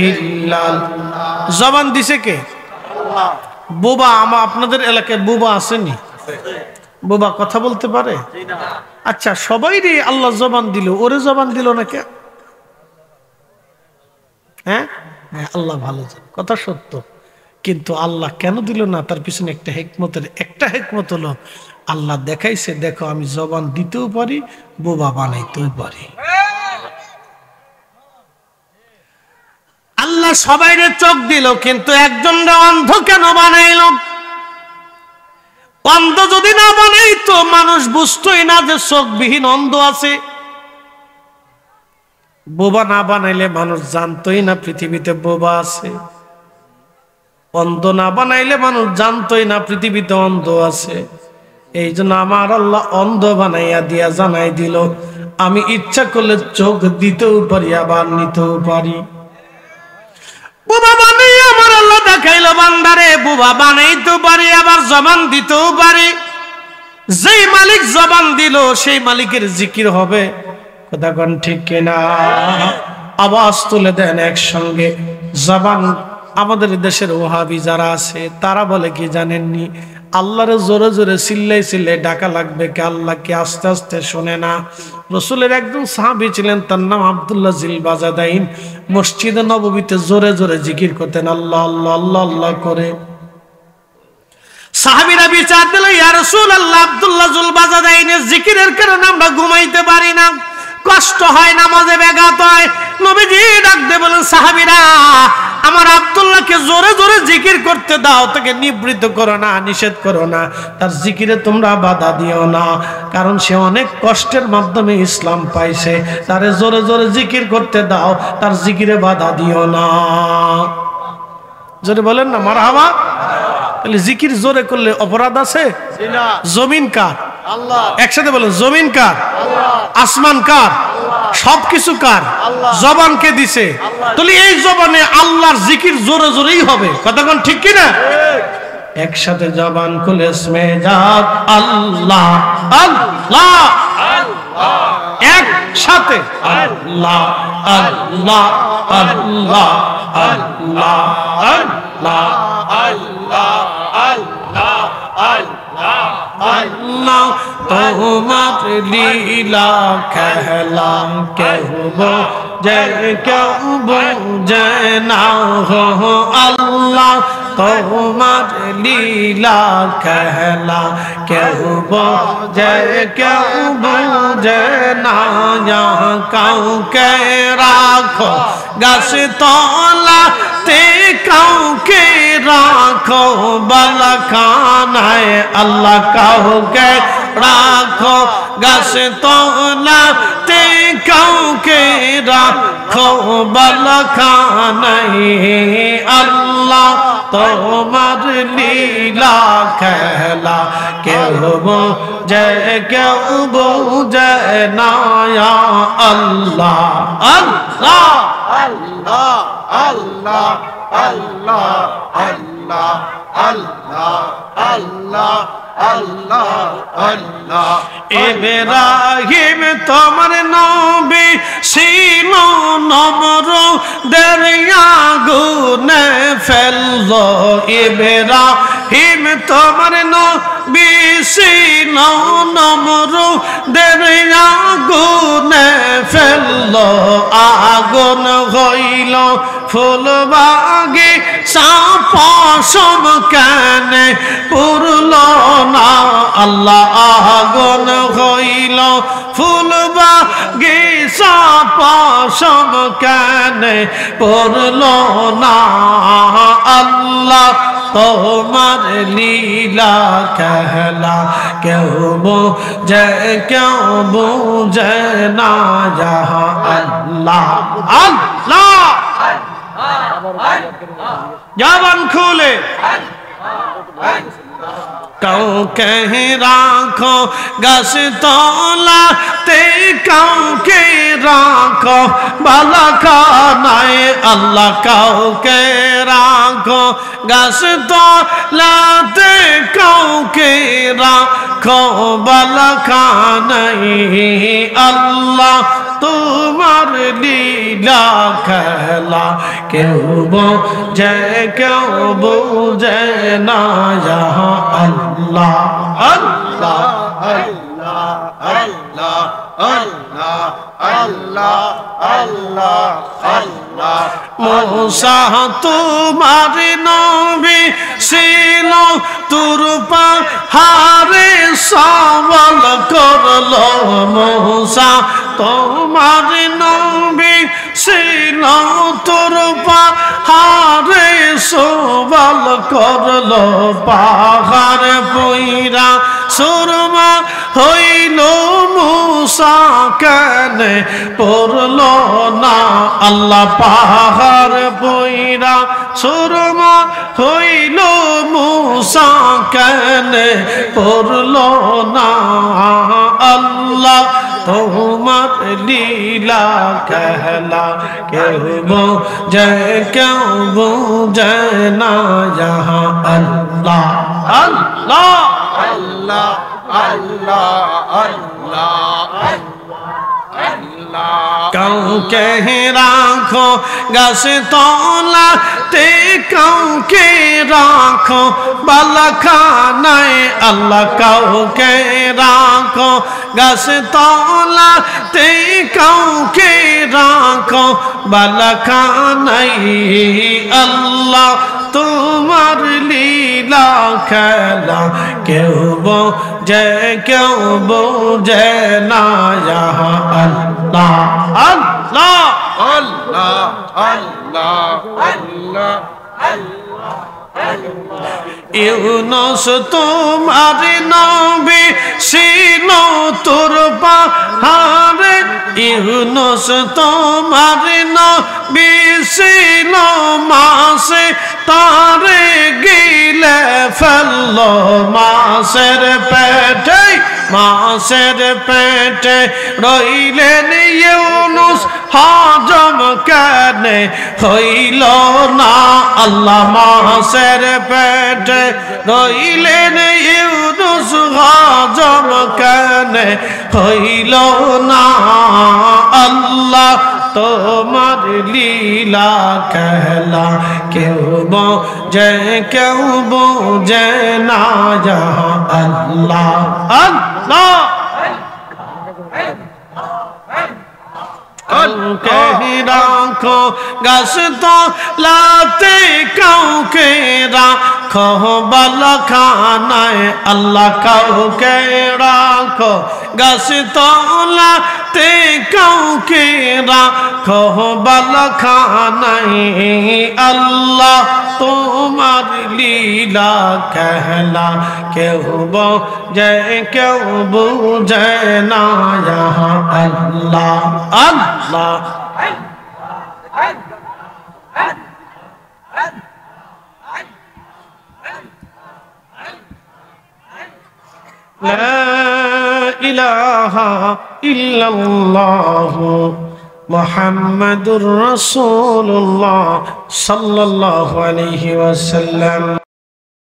ইল্লাল্লাহ। জবান দিছে কে? আল্লাহ। বোবা আপনাদের এলাকায় বোবা আসেনি? বোবা কথা বলতে পারে? আচ্ছা, সবাইরে আল্লাহ জবান দিল, ওরে জবান দিল না কে? হ্যাঁ, আল্লাহ ভালো জানে, কথা সত্য। কিন্তু আল্লাহ কেন দিল না, তার পিছনে একটা হিকমত হলো, আল্লাহ দেখাইছে, দেখো আমি জবান দিতেও পারি, বোবা বানাইতেও পারি। আল্লাহ সবাইরে চোখ দিল, কিন্তু একজনরা অন্ধ কেন বানাইল? অন্ধ যদি না বানাইতো মানুষ বুঝতোই না যে চোখবিহীন অন্ধ আছে। বোবা না বানাইলে মানুষ জানতোই না পৃথিবীতে বোবা আছে। অন্ধ না বানাইলে মানুষ জানতোই না পৃথিবীতে অন্ধ আছে। এই জন্য আমার আল্লাহ অন্ধ বানাইয়া দিয়া জানাই দিল, আমি ইচ্ছা করলে চোখ দিতেও পারি, আবার নিতেও পারি। বোবা বানাইয়া আমার আল্লাহ দেখাইলো, বান্দারে বোবা বানাইতেও পারি, আবার জবান দিতেও পারি। যেই মালিক জবান দিল সেই মালিকের জিকির হবে। কথা কোন ঠিক কিনা? আওয়াজ তুলে দেন একসঙ্গে। জবান আমাদের দেশের ওহাবি যারা আছে তারা বলে কি জানেননি, আল্লাহরে জোরে জোরে চিল্লাই চিল্লাই ডাকা লাগবে, কে আল্লাহকে আস্তে আস্তে শোনে না। রসুলের একজন সাহাবী ছিলেন, তার নাম আব্দুল্লাহ জিল বাজাদাইন। মসজিদে নববীতে জোরে জোরে জিকির করতেন, আল্লাহ আল্লাহ আল্লাহ আল্লাহ করে। সাহাবীরা বিচার দিল, ইয়া রাসূলুল্লাহ, আব্দুল্লাহ জুল বাজাদাইনের জিকিরের কারণে আমরা ঘুমাইতে পারি না, কষ্ট হয়, নামাজে ব্যাঘাত হয়। নবীজি ডাক দিয়ে বলেন, সাহাবীরা আমার আব্দুল্লাহকে জোরে জোরে জিকির করতে দাও, তাকে নিবৃত্ত করো না, নিষেধ করো না, তার জিকিরে তোমরা বাধা দিও না, কারণ সে অনেক কষ্টের মাধ্যমে ইসলাম পাইছে। তারে জোরে জোরে জিকির করতে দাও, তার জিকিরে বাধা দিও না। জোরে বলেন না মারহাবা। তাহলে জিকির জোরে করলে অপরাধ আছে? জমিন কার? আল্লাহ। একসাথে বলেন, জমিন কার? আল্লাহ। আসমান কার? আল্লাহ। সবকিছু কার? আল্লাহ। জবানকে দিছে, তাহলে এই জবানে আল্লাহর জিকির জোরে জোরেই হবে। কথা কোন ঠিক কিনা? একসাথে জবান খুলে স্মেজাত আল্লাহ আল্লাহ আল্লাহ, একসাথে আল্লাহ আল্লাহ আল্লাহ আল্লাহ আল্লাহ আল্লাহ আল্লাহ আল্লাহ আল্লাহ। তোমার লীলা খেলা কেউ বোঝে কেউ বোঝে না হো আল্লাহ। তোমার লীলা খেলা কেউ বোঝে কেউ বোঝে না, কাউকে রাখো গাছ তলাতে, কাউকে রাখো বালাখানায় আল্লাহ, কাউকে রাখো গাছ তলাতে, কাউকে রাখো বালাখানায় আল্লাহ। তোমার লীলা খেলা কেউ বোঝে কেউ বোঝে না, আল্লাহ আল্লাহ আল্লাহ আল্লাহ আল্লাহ আল্লাহ আল্লাহ আল্লাহ আল্লাহ আল্লাহ। ইব্রাহিম তোমার নবী ছিল, নমরুদের আগুনে ফেললো। ইব্রাহিম তোমার নবী ছিল, নমরুদের আগুনে ফেললো। আগুন হইল ফুল বাগিচা, পশম কেনে পুরল না আল্লাহ। আগুন হইল ফুল বাগিচা, পশম কেনে পুরল না আল্লাহ। তোমার লীলা খেলা কেউ বোঝে কেউ বোঝে না, আল্লাহ আল্লাহ। জবান খুলে কাউকে রাখো গাছ তলাতে, কাউকে রাখো বালাখানায় আল্লাহ, কাউকে রাখো গাছ তলাতে, কাউকে রাখো বালাখানায় আল্লাহ। তোমার লীলা খেলা কেউ বোঝে কেউ বোঝে না, আল্লাহ আল্লাহ আল্লাহ আল্লাহ আল্লাহ আল্লাহ আল্লাহ আল্লাহ। মূসা তোমার নবী ছিল, তুর পাহাড়ে সওয়াল করলো। মূসা তোমার নবী ছিল, তুর পাহাড়ে সওয়াল করলো। পাহাড় পইরা সুরমা হইল, মূসা কেন পড়ল না আল্লাহ। পাহাড় পইরা সুরমা হইল, মূসা কেন পড়ল না আল্লাহ। তোমার লীলা খেলা কেউ বোঝে কেউ বোঝে না, আল্লাহ আল্লাহ আল্লাহ আল্লাহ আল্লাহ। কাউকে রাখো গাছ তলাতে, কাউকে রাখো বালাখানায় আল্লাহ, কাউকে রাখো গাছ তলাতে, কাউকে রাখো বালাখানায় আল্লাহ। তোমার লীলা খেলা কেউ বোঝে কেউ বোঝে না, আল্লাহ আল্লাহ আল্লাহ আল্লাহ আল্লাহ। ইউনুস তোমার নবী ছিল, তুর পাহাড়ে। ইউনুস তোমার নবী ছিল, মাছে তারে গিলে ফেললো। মাছের পেটে মাছের পেটে রইলেন ইউনুস, হজম কেন হইল না আল্লাহ। মাছের পেটে রইলেন ইউনুস, হজম কেন হইল না আল্লাহ। তোমার লীলা খেলা কেউ বোঝে কেউ বোঝে না, আল্লাহ আল্লাহ। কাউকে রাখো গাছ তলাতে, কাউকে রাখো বালাখানায় আল্লাহ, কাউকে রাখো গাছ তলাতে, কাউকে রাখো বালাখানায় আল্লাহ। তোমার লীলা খেলা কেউ বোঝে কেউ বোঝে না, আল্লাহ আল্লাহ। লা ইলাহা ইল্লাল্লাহু মুহাম্মাদুর রাসূলুল্লাহ সাল্লাল্লাহু আলাইহি ওয়াসাল্লাম।